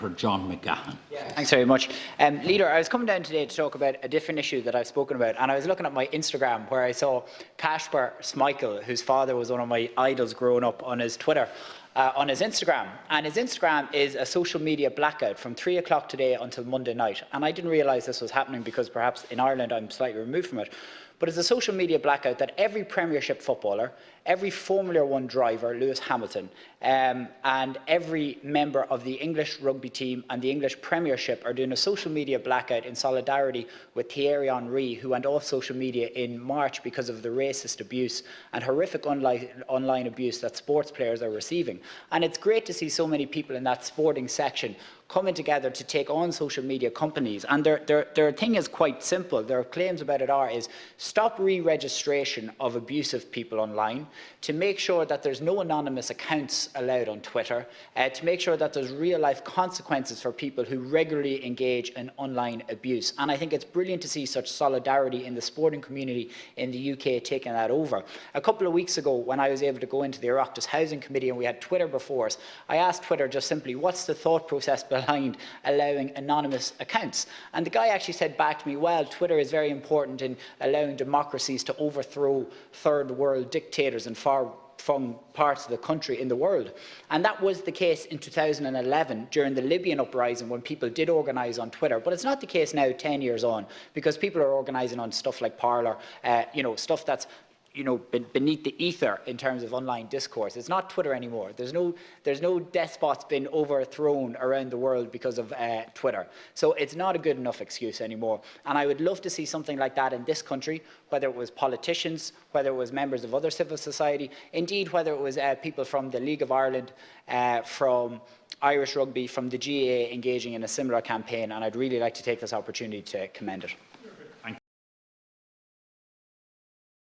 Senator John McGahon. Thanks very much. Leader, I was coming down today to talk about a different issue that I've spoken about, and I was looking at my Instagram where I saw Casper Schmeichel, whose father was one of my idols growing up, on his Twitter. On his Instagram, and his Instagram is a social media blackout from 3 o'clock today until Monday night, and I didn't realise this was happening because perhaps in Ireland I'm slightly removed from it, but it's a social media blackout that every Premiership footballer, every Formula 1 driver, Lewis Hamilton, and every member of the English rugby team and the English Premiership are doing a social media blackout in solidarity with Thierry Henry, who went off social media in March because of the racist abuse and horrific online abuse that sports players are receiving. And it's great to see so many people in that sporting section coming together to take on social media companies. And their thing is quite simple. Their claims about it is stop re-registration of abusive people online, to make sure that there's no anonymous accounts allowed on Twitter, to make sure that there's real-life consequences for people who regularly engage in online abuse. And I think it's brilliant to see such solidarity in the sporting community in the UK taking that over. A couple of weeks ago, when I was able to go into the Oireachtas Housing Committee and we had Twitter before us, I asked Twitter just simply, what's the thought process behind allowing anonymous accounts? And the guy actually said back to me, well, Twitter is very important in allowing democracies to overthrow third world dictators in far-flung parts of the country in the world. And that was the case in 2011 during the Libyan uprising, when people did organise on Twitter. But it's not the case now 10 years on, because people are organising on stuff like Parler, stuff that's beneath the ether in terms of online discourse. It's not Twitter anymore. There's no despots been overthrown around the world because of Twitter. So it's not a good enough excuse anymore. And I would love to see something like that in this country, whether it was politicians, whether it was members of other civil society, indeed whether it was people from the League of Ireland, from Irish Rugby, from the GAA engaging in a similar campaign. And I'd really like to take this opportunity to commend it.